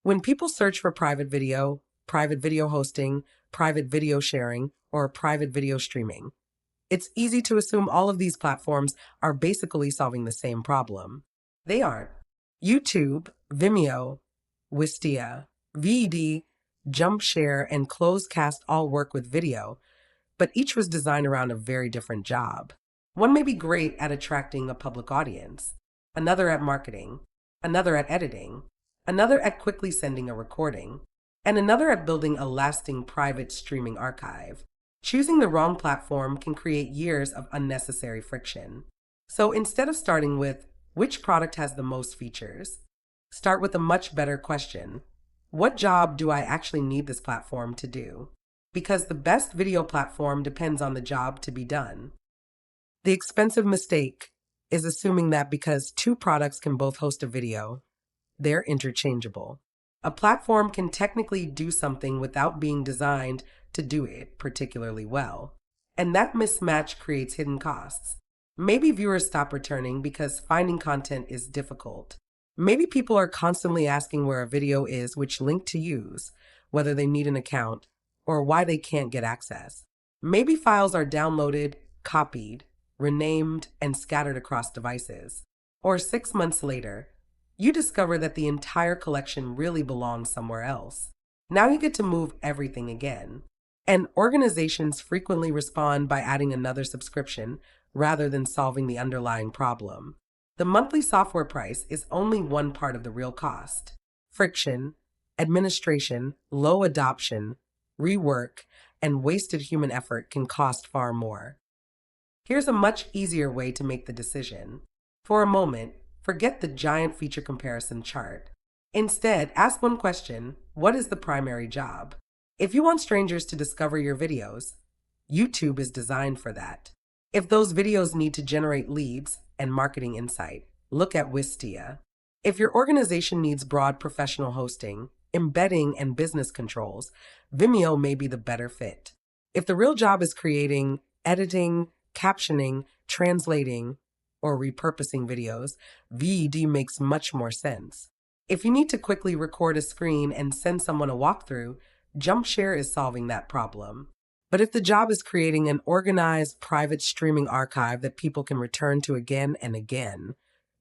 When people search for private video hosting, private video sharing, or private video streaming, it's easy to assume all of these platforms are basically solving the same problem. They aren't. YouTube, Vimeo, Wistia, VEED, Jumpshare, and ClosedCast all work with video, but each was designed around a very different job. One may be great at attracting a public audience, another at marketing, another at editing, another at quickly sending a recording, and another at building a lasting private streaming archive. Choosing the wrong platform can create years of unnecessary friction. So instead of starting with which product has the most features, start with a much better question. What job do I actually need this platform to do? Because the best video platform depends on the job to be done. The expensive mistake is assuming that because two products can both host a video, they're interchangeable. A platform can technically do something without being designed to do it particularly well. And that mismatch creates hidden costs. Maybe viewers stop returning because finding content is difficult. Maybe people are constantly asking where a video is, which link to use, whether they need an account, or why they can't get access. Maybe files are downloaded, copied, renamed, and scattered across devices. Or 6 months later, you discover that the entire collection really belongs somewhere else. Now you get to move everything again. And organizations frequently respond by adding another subscription rather than solving the underlying problem. The monthly software price is only one part of the real cost. Friction, administration, low adoption, rework, and wasted human effort can cost far more. Here's a much easier way to make the decision. For a moment, forget the giant feature comparison chart. Instead, ask one question: what is the primary job? If you want strangers to discover your videos, YouTube is designed for that. If those videos need to generate leads and marketing insight, look at Wistia. If your organization needs broad professional hosting, embedding, and business controls, Vimeo may be the better fit. If the real job is creating, editing, captioning, translating, or repurposing videos, VEED makes much more sense. If you need to quickly record a screen and send someone a walkthrough, Jumpshare is solving that problem. But if the job is creating an organized private streaming archive that people can return to again and again,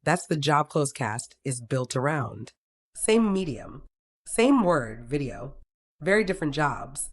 that's the job ClosedCast is built around. Same medium, same word, video, very different jobs.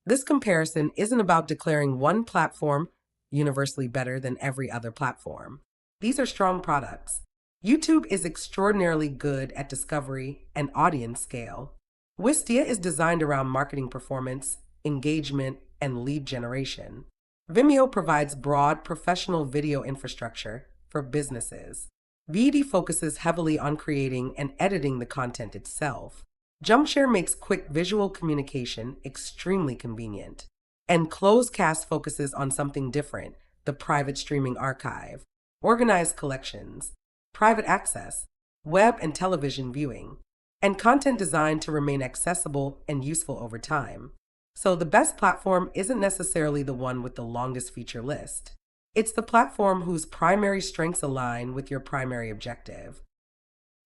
This comparison isn't about declaring one platform universally better than every other platform. These are strong products. YouTube is extraordinarily good at discovery and audience scale. Wistia is designed around marketing performance, engagement, and lead generation. Vimeo provides broad professional video infrastructure for businesses. VEED focuses heavily on creating and editing the content itself. Jumpshare makes quick visual communication extremely convenient. And ClosedCast focuses on something different: the private streaming archive, organized collections, private access, web and television viewing, and content designed to remain accessible and useful over time. So the best platform isn't necessarily the one with the longest feature list. It's the platform whose primary strengths align with your primary objective.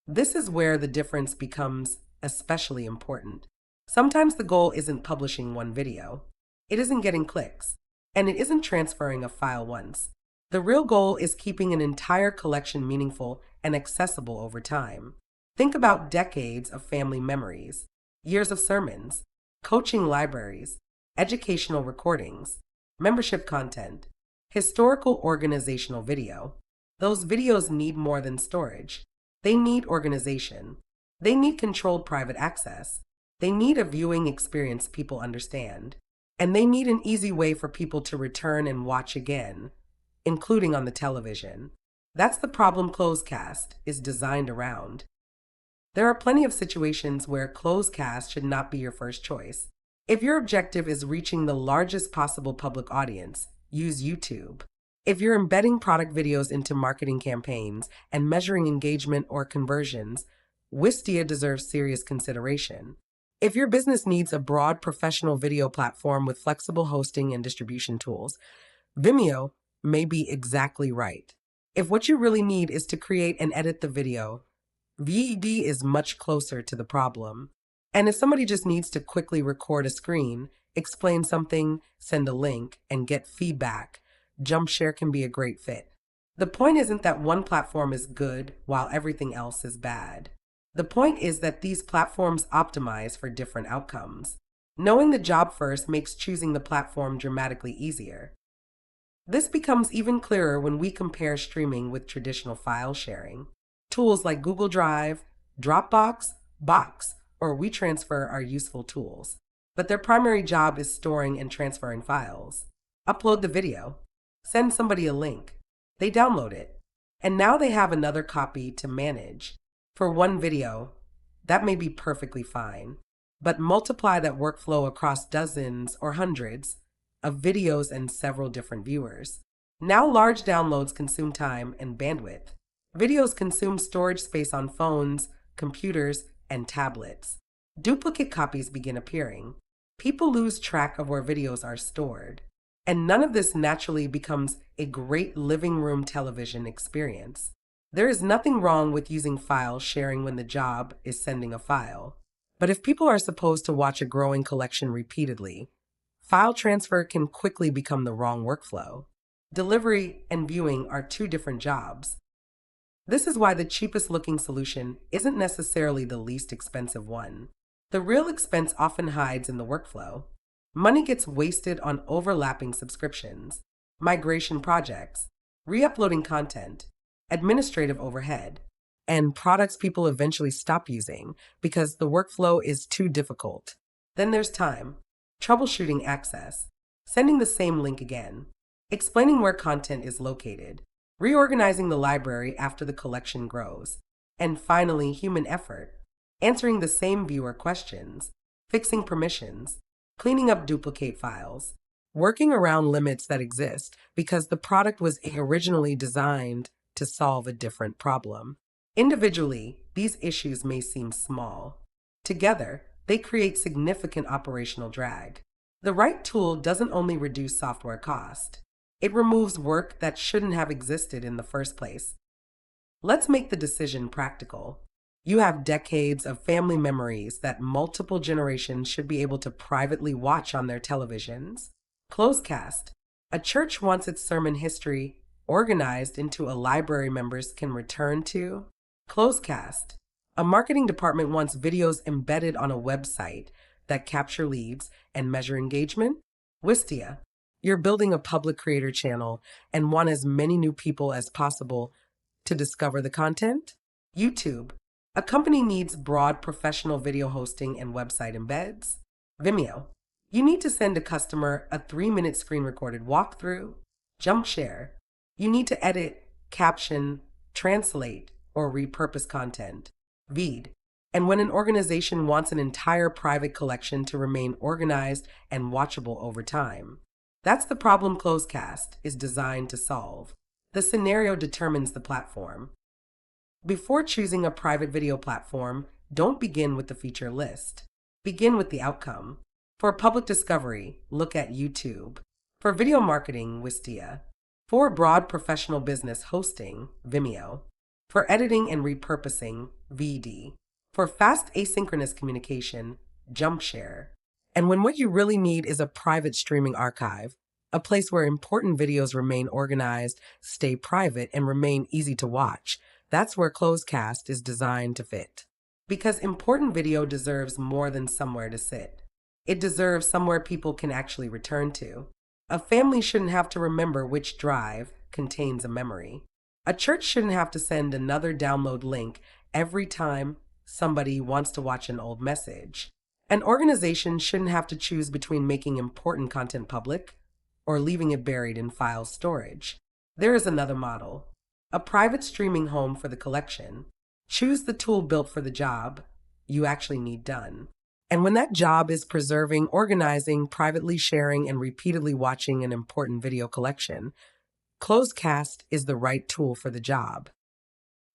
This is where the difference becomes especially important. Sometimes the goal isn't publishing one video. It isn't getting clicks, and it isn't transferring a file once. The real goal is keeping an entire collection meaningful and accessible over time. Think about decades of family memories, years of sermons, coaching libraries, educational recordings, membership content, historical organizational video. Those videos need more than storage. They need organization. They need controlled private access. They need a viewing experience people understand. And they need an easy way for people to return and watch again, including on the television. That's the problem ClosedCast is designed around. There are plenty of situations where ClosedCast should not be your first choice. If your objective is reaching the largest possible public audience, use YouTube. If you're embedding product videos into marketing campaigns and measuring engagement or conversions, Wistia deserves serious consideration. If your business needs a broad professional video platform with flexible hosting and distribution tools, Vimeo may be exactly right. If what you really need is to create and edit the video, VED is much closer to the problem. And if somebody just needs to quickly record a screen, explain something, send a link, and get feedback, Jumpshare can be a great fit. The point isn't that one platform is good while everything else is bad. The point is that these platforms optimize for different outcomes. Knowing the job first makes choosing the platform dramatically easier. This becomes even clearer when we compare streaming with traditional file sharing. Tools like Google Drive, Dropbox, Box, or WeTransfer are useful tools, but their primary job is storing and transferring files. Upload the video, send somebody a link, they download it, and now they have another copy to manage. For one video, that may be perfectly fine, but multiply that workflow across dozens or hundreds of videos and several different viewers. Now large downloads consume time and bandwidth. Videos consume storage space on phones, computers, and tablets. Duplicate copies begin appearing. People lose track of where videos are stored. And none of this naturally becomes a great living room television experience. There is nothing wrong with using file sharing when the job is sending a file. But if people are supposed to watch a growing collection repeatedly, file transfer can quickly become the wrong workflow. Delivery and viewing are two different jobs. This is why the cheapest looking solution isn't necessarily the least expensive one. The real expense often hides in the workflow. Money gets wasted on overlapping subscriptions, migration projects, re-uploading content, administrative overhead, and products people eventually stop using because the workflow is too difficult. Then there's time, troubleshooting access, sending the same link again, explaining where content is located, reorganizing the library after the collection grows, and finally, human effort, answering the same viewer questions, fixing permissions, cleaning up duplicate files, working around limits that exist because the product was originally designed to solve a different problem. Individually, these issues may seem small. Together, they create significant operational drag. The right tool doesn't only reduce software cost, it removes work that shouldn't have existed in the first place. Let's make the decision practical. You have decades of family memories that multiple generations should be able to privately watch on their televisions. ClosedCast. A church wants its sermon history organized into a library members can return to. ClosedCast. A marketing department wants videos embedded on a website that capture leads and measure engagement. Wistia. You're building a public creator channel and want as many new people as possible to discover the content. YouTube. A company needs broad professional video hosting and website embeds. Vimeo. You need to send a customer a 3-minute screen recorded walkthrough. Jumpshare. You need to edit, caption, translate, or repurpose content. VEED. And when an organization wants an entire private collection to remain organized and watchable over time. That's the problem ClosedCast is designed to solve. The scenario determines the platform. Before choosing a private video platform, don't begin with the feature list. Begin with the outcome. For public discovery, look at YouTube. For video marketing, Wistia. For broad professional business hosting, Vimeo. For editing and repurposing, VEED. For fast asynchronous communication, Jumpshare. And when what you really need is a private streaming archive, a place where important videos remain organized, stay private, and remain easy to watch, that's where ClosedCast is designed to fit. Because important video deserves more than somewhere to sit. It deserves somewhere people can actually return to. A family shouldn't have to remember which drive contains a memory. A church shouldn't have to send another download link every time somebody wants to watch an old message. An organization shouldn't have to choose between making important content public or leaving it buried in file storage. There is another model. A private streaming home for the collection. Choose the tool built for the job you actually need done. And when that job is preserving, organizing, privately sharing, and repeatedly watching an important video collection, ClosedCast is the right tool for the job.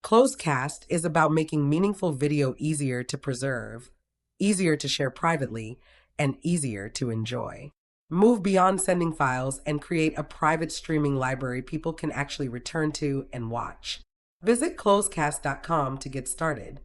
ClosedCast is about making meaningful video easier to preserve, easier to share privately, and easier to enjoy. Move beyond sending files and create a private streaming library people can actually return to and watch. Visit ClosedCast.com to get started.